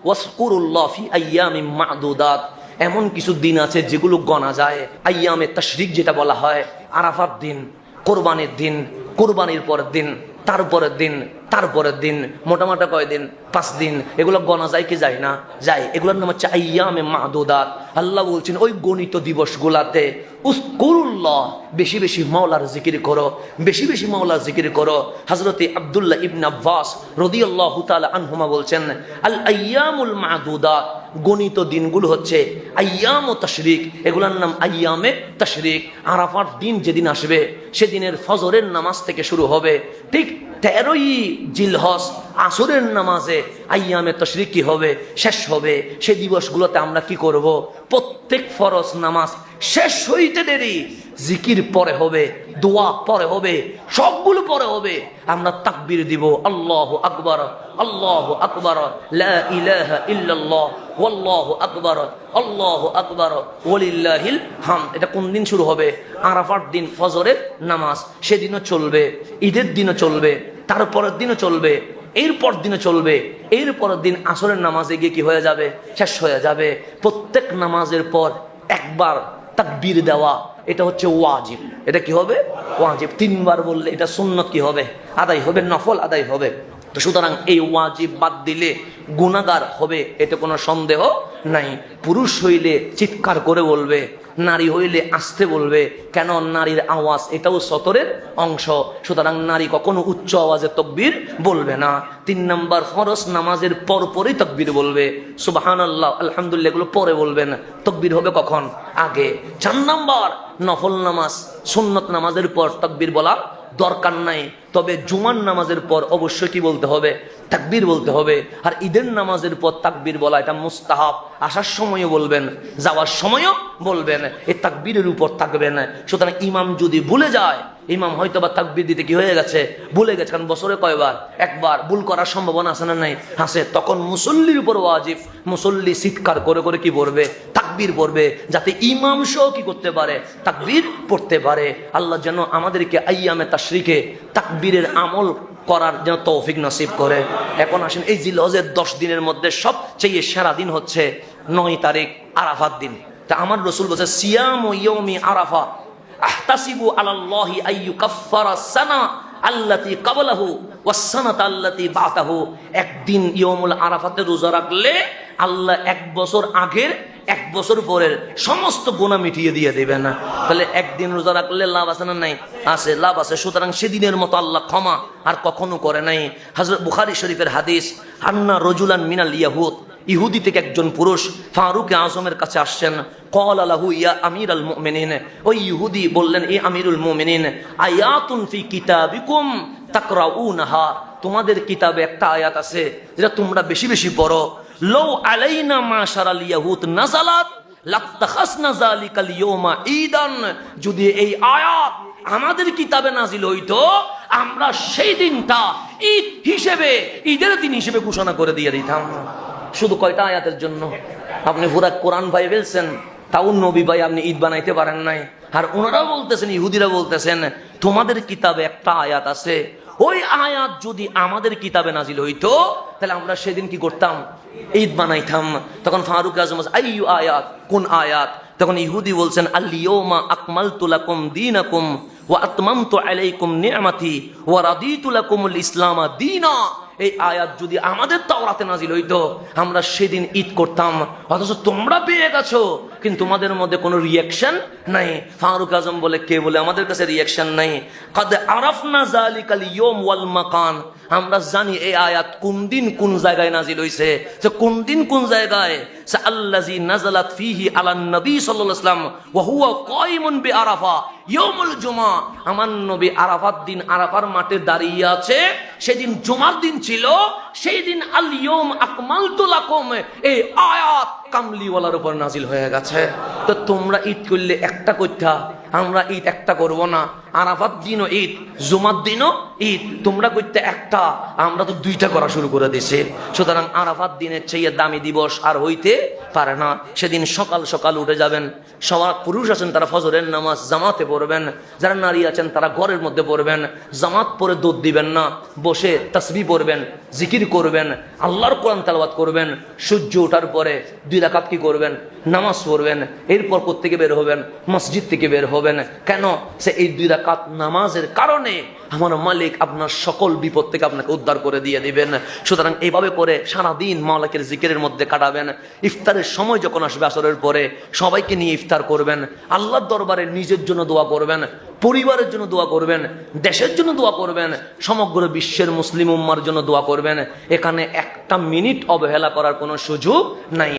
ওয়াসকুরুল্লাহ ফি আইয়ামিম মা'দুদাত, এমন কিছু দিন আছে যেগুলো গণা যায়। আইয়ামে তাশরিক যেটা বলা হয়, আরাফার দিন, কোরবানির দিন, কোরবানির পরের দিন, তারপরের দিন, তারপরের দিন, মোটামোটা কয়দিন, 5 দিন, এগুলো গণা যায় কি যায় না? যায়। এগুলোর নাম হচ্ছে আইয়ামে মা'দুদাত। আল্লাহ বলছেন ওই গণিত দিবসগুলাতে উযকুরুল্লাহ, বেশি বেশি মাওলার জিকির করো, বেশি বেশি মাওলার জিকির করো। হযরতে আব্দুল্লাহ ইবনে আব্বাস রাদিয়াল্লাহু তাআলা আনহুমা বলছেন, আল আইয়ামুল মা'দুদাত, গণিত দিনগুলো হচ্ছে আইয়ামুত তাশরিক, এগুলোর নাম আইয়ামে তাশরিক। আরাফার দিন যেদিন আসবে সেদিনের ফজরের নামাজ থেকে শুরু হবে, ঠিক 13ই জিলহজ আসরের নামাজে আইয়ামে তাশরিক কি হবে, শেষ হবে। সেই দিবসগুলোতে আমরা কি করব? প্রত্যেক ফরজ নামাজ শেষ হইতে দেরি জিকির পরে হবে, দোয়া পরে হবে, সবগুলো পরে হবে। আমরা তাকবীর দিব, আল্লাহু আকবার, আল্লাহু আকবার, লা ইলাহা ইল্লাল্লাহ, ওয়াল্লাহু আকবার, আল্লাহু আকবার, ওয়ালিল্লাহিল হামদ। এটা কোন দিন শুরু হবে? আরাফার দিন ফজরের নামাজ, সেদিনও চলবে, ঈদের দিনও চলবে, তারপরের দিনও চলবে, এরপর দিনে চলবে, এরপরের দিন আসরের নামাজে গিয়ে কি হয়ে যাবে? শেষ হয়ে যাবে। প্রত্যেক নামাজের পর একবার তাকবীর দেওয়া, এটা হচ্ছে ওয়াজিব। এটা কি হবে? ওয়াজিব। 3 বার বললে এটা সুন্নত কি হবে? আদায় হবে, নফল আদায় হবে। তো সুতরাং এই ওয়াজিব বাদ দিলে গুনাহগার হবে, এতে কোনো সন্দেহ নাই। পুরুষ হইলে চিৎকার করে বলবে, নারী হইলে আস্তে বলবে। কেন? নারীর আওয়াজ এটাও সতরের অংশ, সুতরাং নারী কখনো উচ্চ আওয়াজে তাকবীর বলবে না। 3 নাম্বার, ফরজ নামাজের পরপরই তাকবীর বলবে, সুবহানাল্লাহ, আলহামদুলিল্লাহ এগুলো পরে বলবেন। তাকবীর হবে কখন? আগে। 4 নাম্বার, নফল নামাজ, সুন্নত নামাজের পর তাকবীর বলা দরকার নাই, তবে জুমার নামাজের পর অবশ্যই কি বলতে হবে? তাকবীর বলতে হবে। আর ঈদের নামাজের পর তাকবীর বলা এটা মুস্তাহাব। আসার সময়ও বলবেন, যাওয়ার সময়ও বলবেন, এই তাকবীরের উপর থাকবেন। সুতরাং ইমাম যদি ভুলে যায়, ইমাম হয়তো বা তাকবীর দিতে কি হয়ে গেছে, ভুলে গেছে, কারণ বছরে কয়বার? একবার। ভুল করার সম্ভাবনা আছে না নাই? আছে। তখন মুসল্লির উপর ওয়াজিব, মুসল্লি চিৎকার করে করে কি পড়বে? তাকবীর পড়বে, যাতে ইমাম সহ কি করতে পারে? তাকবীর পড়তে পারে। আল্লাহ যেন আমাদেরকে আইয়ামে তাশরিকে তাকবীরের আমল করার যেন তৌফিক নসিব করে। এখন আসেন, এই জিলহজের 10 দিনের মধ্যে সবচেয়ে সেরা দিন হচ্ছে 9 তারিখ, আরাফাত দিন। তা আমার রাসূল বলেছে, সিয়ামু ইয়াউমি আরাফা আহতাসিবু আলাল্লাহি আইয়ুকাফফারা সানা আল্লাতী ক্বাবলাহু ওয়াস সানাতা আল্লাতী বা'দাহু। একদিন ইয়াউমুল আরাফাতে রোজা রাখলে আল্লাহ 1 বছর আগের, 1 বছর পরের সমস্ত গুনাহ মিটিয়ে দিয়ে দেবেন। তাহলে একদিন রোজা রাখলে লাভ আছে না নাই? আছে, লাভ আছে। সুতরাং সেদিনের মতো আল্লাহ ক্ষমা আর কখনো করে নাই। হযরত বুখারী শরীফের হাদিস, আন্না রাজুলান মিনাল ইয়াহুদ, ইহুদি থেকে একজন পুরুষ ফারুক আজমের কাছে আসছেন। ক্বালা লাহু ইয়া আমিরাল মুমিনিন, ওই ইহুদি বললেন, এ আমিরুল মুমিনিন, আয়াতুন ফি কিতাবিকুম তাকরাউনাহা, তোমাদের কিতাবে একটা আয়াত আছে যেটা তোমরা বেশি বেশি পড়ো। লাউ আলাইনা মাশারাল ইয়াহুদ নাযালাত লাত্তাখাসনা যালিকাল ইয়াউমা ঈদান, যদি এই আয়াত আমাদের কিতাবে নাজিল হইতো, আমরা সেই দিনটা ঈদ হিসেবে, ঈদের দিন হিসেবে ঘোষণা করে দিয়ে দিতাম। শুধু কয়টা আয়াতের জন্য আপনি পুরা কোরআন ভাই ফেলছেন, তাও নবী ভাই আপনি ঈদ বানাইতে পারেন নাই। আর ওনারা বলতেছেন, ইহুদিরা বলতেছেন, তোমাদের কিতাবে একটা আয়াত আছে, ওই আয়াত যদি আমাদের কিতাবে নাজিল হইতো তাহলে আমরা সেদিন কি করতাম? ঈদ বানাইতাম। তখন ফারুক আজম, আইয়ু আয়াত, কোন আয়াত? তখন ইহুদি বলছেন, আল ইয়াউমা আকমালতু লাকুম দীনাকুম ওয়া আতমামতু আলাইকুম নি'মাতি ওয়া রাদিতু লাকুমুল ইসলামা দীনা। এই আয়াত যদি আমাদের তাওরাতে নাজিল হইতো, আমরা সেদিন ঈদ করতাম। অথচ তোমরা পেয়ে গেছো, কিন্তু তোমাদের মধ্যে কোনো রিয়াকশন নাই। ফারুক আজম বলে, কে বলে আমাদের কাছে রিয়াকশন নাই? কাদ আরাফনা যালিকাল ইয়াউম ওয়াল মাকান, আমরা জানি এই আয়াত কোন দিন কোন জায়গায় নাজিল হইছে। যে কোন দিন কোন জায়গায়? আল্লাযী নাযালাত ফীহি আলান নবী সাল্লাল্লাহু আলাইহি ওয়াসাল্লাম ওয়া হুয়া কায়িমুন বিআরাফা ইয়াউমুল জুমআ, আমার নবী আরাফাত দিন আরাফার মাঠে দাঁড়িয়ে আছে, সেদিন জুমার দিন ছিল, সেই দিন আল ইয়াউম আকমালতু লাকুম, এই আয়াত কামলিওয়ালার উপর নাজিল হয়ে গেছে। তো তোমরা ঈদ করলে একটা কইতা, আমরা ঈদ একটা করব না, আরাফাত দিনও ঈদ, জুমার দিনও ঈদ, তোমরা করতে একটা, আমরা তো দুইটা করা শুরু করে দিছি। সুতরাং আরাফাত দিনের চেয়ে দামি দিবস আর হইতে পারে না। সেদিন সকাল সকাল উঠে যাবেন, সবার পুরুষ আছেন তারা ফজরের নামাজ জামাতে পড়বেন, যারা নারী আছেন তারা ঘরের মধ্যে পড়বেন, জামাত পড়ে দুধ দিবেন না, বসে তাসবিহ পড়বেন, জিকির করবেন, আল্লাহর কোরআন তেলাওয়াত করবেন। সূর্য ওঠার পরে 2 রাকাত কি করবেন, নামাজ পড়বেন। এরপর কোত্থেকে বের হবেন, মসজিদ থেকে বের হবেন। কেন? সে এই 2 রাকাত নামাজের কারণে আমার মালিক আপনার সকল বিপদ থেকে আপনাকে উদ্ধার করে দিয়ে দিবেন। সুতরাং এইভাবে করে সারাদিন মালিকের জিকিরের মধ্যে কাটাবেন। ইফতারের সময় যখন আসবে আসরের পরে সবাইকে নিয়ে ইফতার করবেন, আল্লাহর দরবারে নিজের জন্য দোয়া করবেন, পরিবারের জন্য দোয়া করবেন, দেশের জন্য দোয়া করবেন, সমগ্র বিশ্বের মুসলিম উম্মার জন্য দোয়া করবেন। এখানে একটা মিনিট অবহেলা করার কোনো সুযোগ নাই।